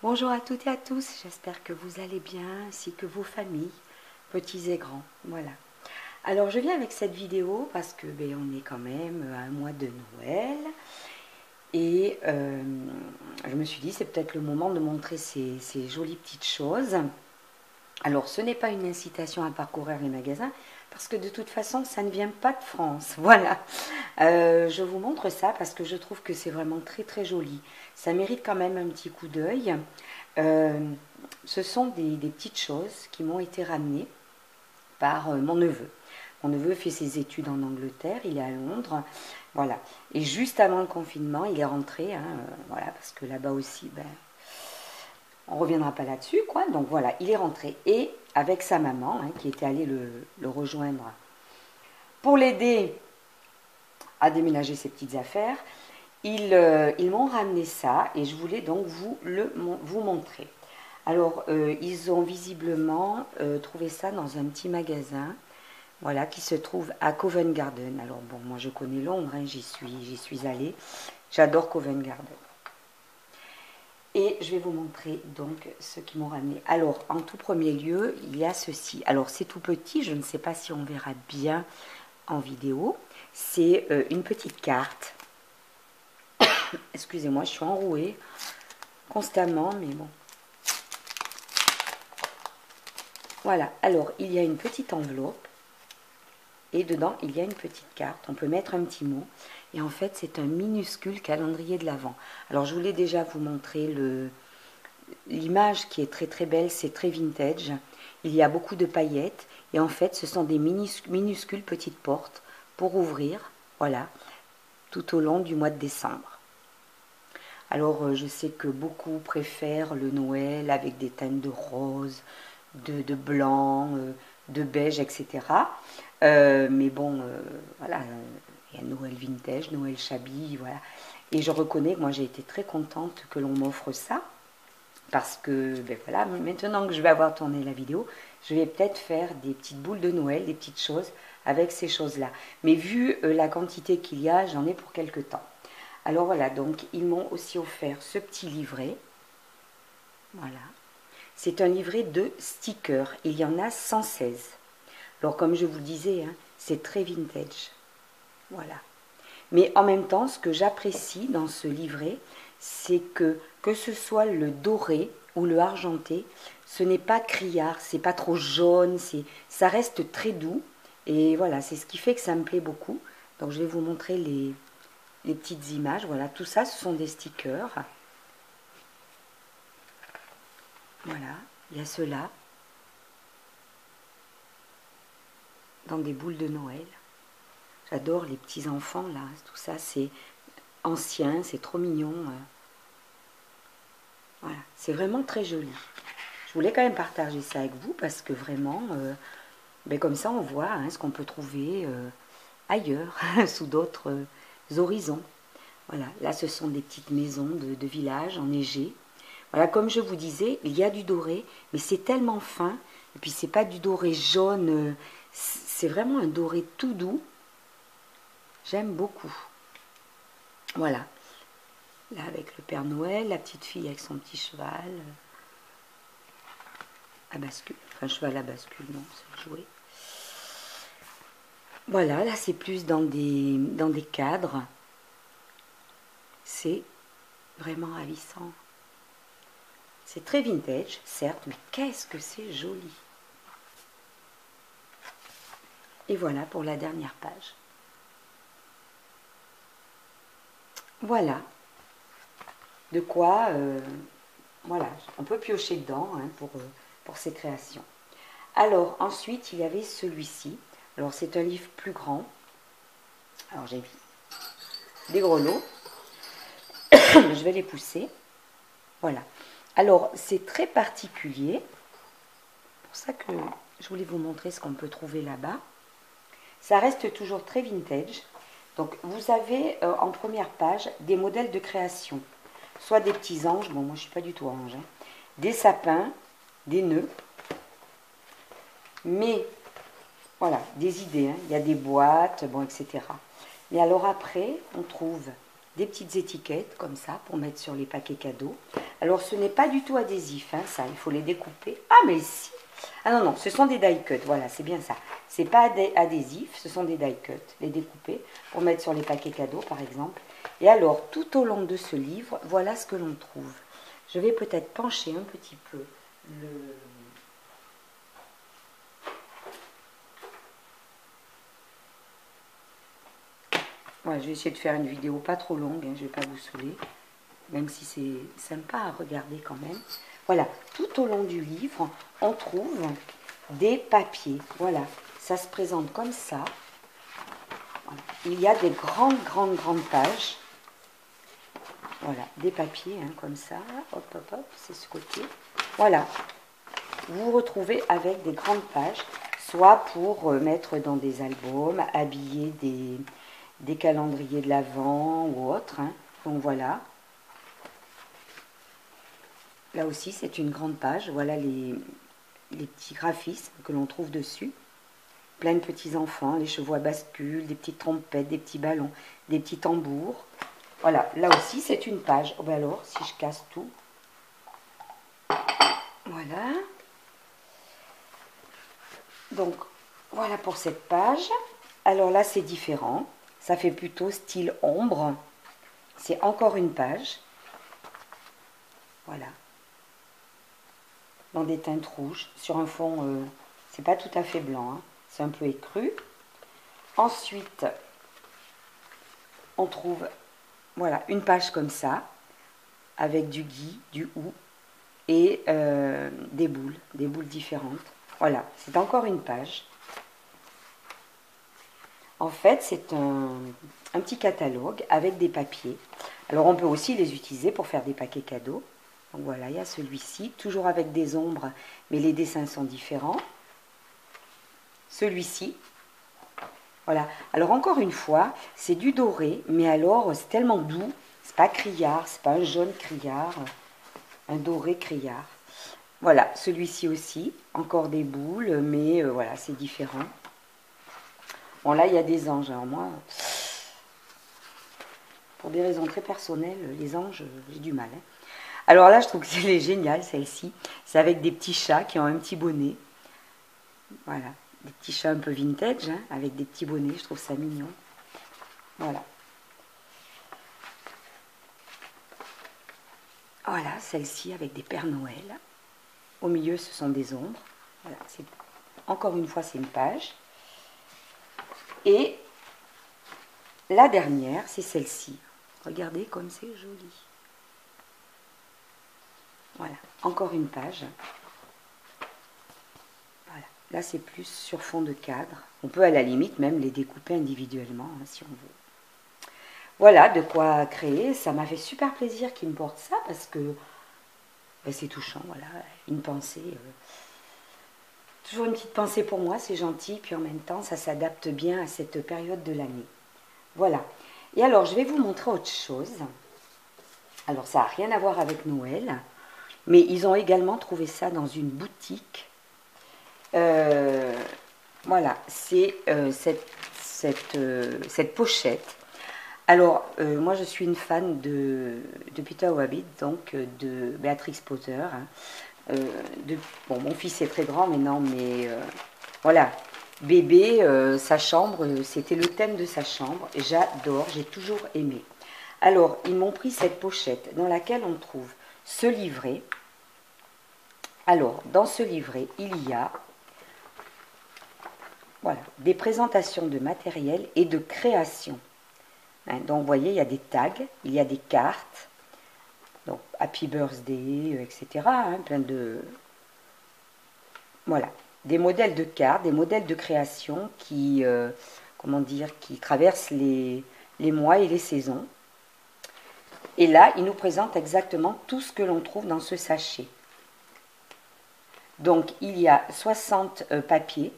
Bonjour à toutes et à tous, j'espère que vous allez bien, ainsi que vos familles, petits et grands. Voilà. Alors je viens avec cette vidéo parce que on est quand même à un mois de Noël et je me suis dit c'est peut-être le moment de montrer ces jolies petites choses. Alors ce n'est pas une incitation à parcourir les magasins parce que de toute façon ça ne vient pas de France. Voilà. Je vous montre ça parce que je trouve que c'est vraiment très très joli. Ça mérite quand même un petit coup d'œil. Euh, Ce sont des petites choses qui m'ont été ramenées par mon neveu. Mon neveu fait ses études en Angleterre, il est à Londres, voilà. Et juste avant le confinement, il est rentré, hein, voilà, parce que là-bas aussi, on ne reviendra pas là-dessus, quoi. Donc voilà, il est rentré et avec sa maman, hein, qui était allée le rejoindre pour l'aider à déménager ses petites affaires, ils m'ont ramené ça et je voulais donc vous montrer. Alors, ils ont visiblement trouvé ça dans un petit magasin, voilà, qui se trouve à Covent Garden. Alors bon, moi je connais Londres, hein, j'y suis allée. J'adore Covent Garden. Et je vais vous montrer donc ce qu'ils m'ont ramené. Alors, en tout premier lieu, il y a ceci. Alors, c'est tout petit, je ne sais pas si on verra bien en vidéo. C'est une petite carte. Excusez-moi, je suis enrouée constamment, mais bon. Voilà, alors il y a une petite enveloppe et dedans il y a une petite carte. On peut mettre un petit mot et en fait c'est un minuscule calendrier de l'Avent. Alors je voulais déjà vous montrer l'image qui est très très belle, c'est très vintage. Il y a beaucoup de paillettes et en fait ce sont des minuscules petites portes pour ouvrir, voilà, tout au long du mois de décembre. Alors je sais que beaucoup préfèrent le Noël avec des teintes de rose, de blanc, de beige, etc. Mais bon, voilà, il y a Noël vintage, Noël shabby, voilà. Et je reconnais que moi j'ai été très contente que l'on m'offre ça. Parce que, voilà, maintenant que je vais avoir tourné la vidéo, je vais peut-être faire des petites boules de Noël, des petites choses avec ces choses-là. Mais vu la quantité qu'il y a, j'en ai pour quelques temps. Alors voilà, donc ils m'ont aussi offert ce petit livret. Voilà. C'est un livret de stickers. Il y en a 116. Alors comme je vous le disais, hein, c'est très vintage. Voilà. Mais en même temps, ce que j'apprécie dans ce livret, c'est que ce soit le doré ou le argenté, ce n'est pas criard, c'est pas trop jaune, ça reste très doux. Et voilà, c'est ce qui fait que ça me plaît beaucoup. Donc je vais vous montrer les petites images. Voilà, tout ça, ce sont des stickers. Voilà, il y a ceux-là, dans des boules de Noël. J'adore les petits enfants là, tout ça c'est ancien, c'est trop mignon. Voilà, c'est vraiment très joli. Je voulais quand même partager ça avec vous parce que vraiment, comme ça on voit hein, ce qu'on peut trouver ailleurs, sous d'autres horizons. Voilà, là ce sont des petites maisons de village enneigées. Voilà, comme je vous disais, il y a du doré, mais c'est tellement fin, et puis c'est pas du doré jaune, c'est vraiment un doré tout doux. J'aime beaucoup. Voilà, là avec le Père Noël, la petite fille avec son petit cheval à bascule, enfin cheval à bascule, non, c'est le jouet. Voilà, là c'est plus dans des cadres. C'est vraiment ravissant. C'est très vintage, certes, mais qu'est-ce que c'est joli. Et voilà pour la dernière page. Voilà. De quoi, voilà, on peut piocher dedans hein, pour ces créations. Alors, ensuite, il y avait celui-ci. Alors, c'est un livre plus grand. Alors, j'ai mis des grelots. Je vais les pousser. Voilà. Alors, c'est très particulier. C'est pour ça que je voulais vous montrer ce qu'on peut trouver là-bas. Ça reste toujours très vintage. Donc, vous avez en première page des modèles de création. Soit des petits anges. Bon, moi, je ne suis pas du tout ange. Hein, des sapins, des nœuds. Mais, voilà, des idées. Hein. Il y a des boîtes, bon, etc. Mais alors après, on trouve des petites étiquettes comme ça pour mettre sur les paquets cadeaux. Alors ce n'est pas du tout adhésif, hein, ça, il faut les découper. Ah mais si. Ah non, non, ce sont des die cuts, voilà, c'est bien ça. C'est pas adhésif, ce sont des die cuts, les découper pour mettre sur les paquets cadeaux par exemple. Et alors, tout au long de ce livre, voilà ce que l'on trouve. Je vais peut-être pencher un petit peu le... Ouais, je vais essayer de faire une vidéo pas trop longue, hein, je ne vais pas vous saouler, même si c'est sympa à regarder quand même. Voilà, tout au long du livre, on trouve des papiers. Voilà, ça se présente comme ça. Voilà. Il y a des grandes pages. Voilà, des papiers hein, comme ça. Hop, hop, hop, c'est ce côté. Voilà, vous vous retrouvez avec des grandes pages, soit pour mettre dans des albums, habiller des calendriers de l'Avent ou autre. Hein. Donc voilà. Là aussi, c'est une grande page. Voilà les petits graphismes que l'on trouve dessus. Plein de petits enfants, les chevaux à bascule, des petites trompettes, des petits ballons, des petits tambours. Voilà, là aussi, c'est une page. Oh ben alors, si je casse tout. Voilà. Donc, voilà pour cette page. Alors là, c'est différent. Ça fait plutôt style ombre. C'est encore une page. Voilà. Dans des teintes rouges, sur un fond, c'est pas tout à fait blanc, hein, c'est un peu écru. Ensuite, on trouve, voilà, une page comme ça, avec du gui, du hou, et des boules différentes. Voilà, c'est encore une page. En fait, c'est un petit catalogue avec des papiers. Alors, on peut aussi les utiliser pour faire des paquets cadeaux. Donc voilà, il y a celui-ci, toujours avec des ombres, mais les dessins sont différents. Celui-ci, voilà. Alors encore une fois, c'est du doré, mais alors c'est tellement doux, c'est pas criard, c'est pas un jaune criard, un doré criard. Voilà, celui-ci aussi, encore des boules, mais voilà, c'est différent. Bon là, il y a des anges, alors moi, pour des raisons très personnelles, les anges, j'ai du mal. Hein. Alors là, je trouve que c'est génial, celle-ci. C'est avec des petits chats qui ont un petit bonnet. Voilà, des petits chats un peu vintage, hein, avec des petits bonnets. Je trouve ça mignon. Voilà. Voilà, celle-ci avec des Pères Noël. Au milieu, ce sont des ombres. Voilà, encore une fois, c'est une page. Et la dernière, c'est celle-ci. Regardez comme c'est joli. Voilà, encore une page. Voilà, là c'est plus sur fond de cadre. On peut à la limite même les découper individuellement hein, si on veut. Voilà de quoi créer. Ça m'a fait super plaisir qu'il me porte ça parce que ben, c'est touchant. Voilà, une pensée. Toujours une petite pensée pour moi, c'est gentil. Puis en même temps, ça s'adapte bien à cette période de l'année. Voilà. Et alors, je vais vous montrer autre chose. Alors, ça n'a rien à voir avec Noël. Mais ils ont également trouvé ça dans une boutique. Voilà, c'est cette pochette. Alors, moi je suis une fan de Peter Rabbit, donc de Béatrix Potter. Hein. Bon, mon fils est très grand maintenant, mais voilà. Bébé, sa chambre, c'était le thème de sa chambre. J'adore, j'ai toujours aimé. Alors, ils m'ont pris cette pochette dans laquelle on trouve ce livret. Alors, dans ce livret, il y a voilà, des présentations de matériel et de création. Hein, donc, vous voyez, il y a des tags, il y a des cartes, donc Happy Birthday, etc. Hein, plein de... Voilà, des modèles de cartes, des modèles de création qui, comment dire, qui traversent les mois et les saisons. Et là, il nous présente exactement tout ce que l'on trouve dans ce sachet. Donc, il y a 60 papiers,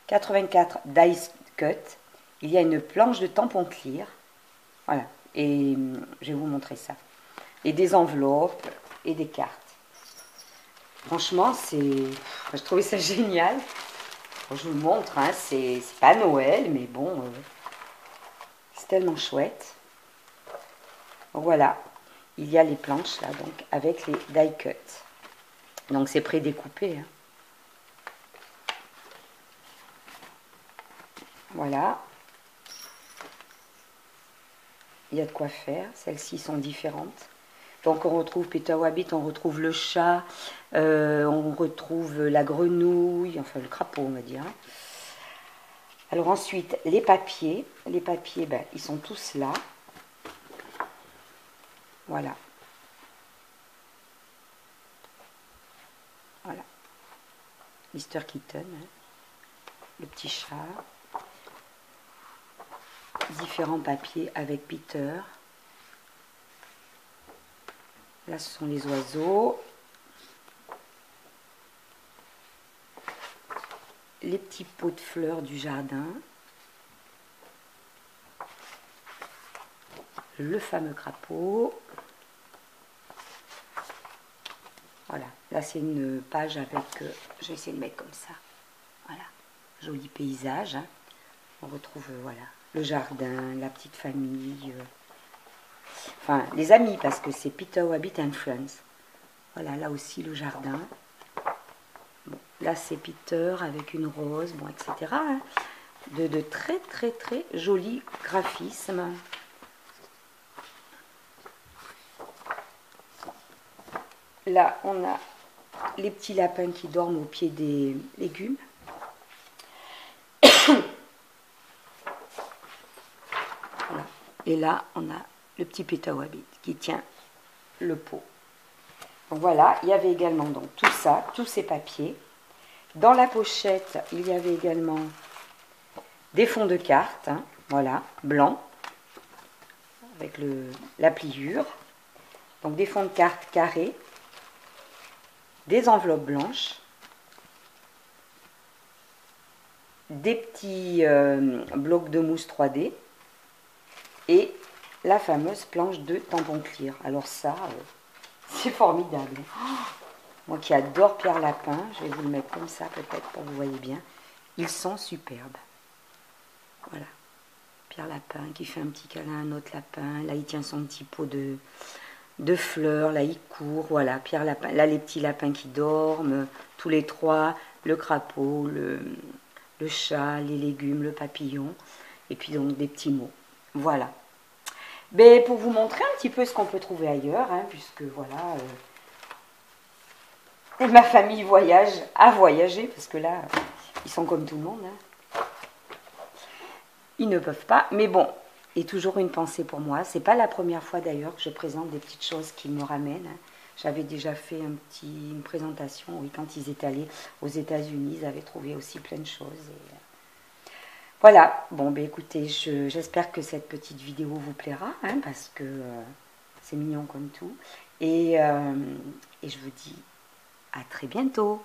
84 dice cut, il y a une planche de tampon clear, voilà, et je vais vous montrer ça, et des enveloppes et des cartes. Franchement, je trouvais ça génial. Je vous le montre, hein, c'est pas Noël, mais bon, c'est tellement chouette. Voilà, il y a les planches là, donc avec les die cut. Donc c'est prédécoupé. Hein. Voilà. Il y a de quoi faire. Celles-ci sont différentes. Donc on retrouve Peter Rabbit, on retrouve le chat, on retrouve la grenouille, enfin le crapaud on va dire. Alors ensuite, les papiers. Les papiers, ben, ils sont tous là. Voilà. Voilà. Mr. Kitten, hein. Le petit chat. Différents papiers avec Peter. Là, ce sont les oiseaux. Les petits pots de fleurs du jardin. Le fameux crapaud. Voilà. Là, c'est une page avec... je vais essayer de mettre comme ça. Voilà. Joli paysage. Hein. On retrouve, voilà, le jardin, la petite famille. Enfin, les amis, parce que c'est Peter Rabbit and Friends. Voilà, là aussi, le jardin. Bon, là, c'est Peter avec une rose, bon, etc. Hein. De très, très, très jolis graphismes. Là, on a les petits lapins qui dorment au pied des légumes. Voilà. Et là, on a le petit Peter Rabbit qui tient le pot. Donc voilà, il y avait également donc tout ça, tous ces papiers. Dans la pochette, il y avait également des fonds de cartes, hein, voilà, blancs, avec la pliure. Donc des fonds de cartes carrés, des enveloppes blanches, des petits blocs de mousse 3D et la fameuse planche de tampon clear. Alors ça, c'est formidable. Oh, moi qui adore Pierre Lapin, je vais vous le mettre comme ça peut-être pour que vous voyez bien. Ils sont superbes. Voilà. Pierre Lapin qui fait un petit câlin à un autre lapin. Là, il tient son petit pot de fleurs. Là, il court. Voilà, Pierre Lapin. Là, les petits lapins qui dorment. Tous les trois. Le crapaud, le chat, les légumes, le papillon. Et puis donc des petits mots. Voilà. Mais pour vous montrer un petit peu ce qu'on peut trouver ailleurs, hein, puisque voilà, ma famille a voyagé, parce que là, ils sont comme tout le monde. Hein. Ils ne peuvent pas, mais bon, et toujours une pensée pour moi. C'est pas la première fois d'ailleurs que je présente des petites choses qui me ramènent. Hein. J'avais déjà fait une présentation, oui, quand ils étaient allés aux États-Unis, ils avaient trouvé aussi plein de choses. Et, voilà, bon, ben écoutez, j'espère que cette petite vidéo vous plaira, hein, parce que c'est mignon comme tout. Et je vous dis à très bientôt.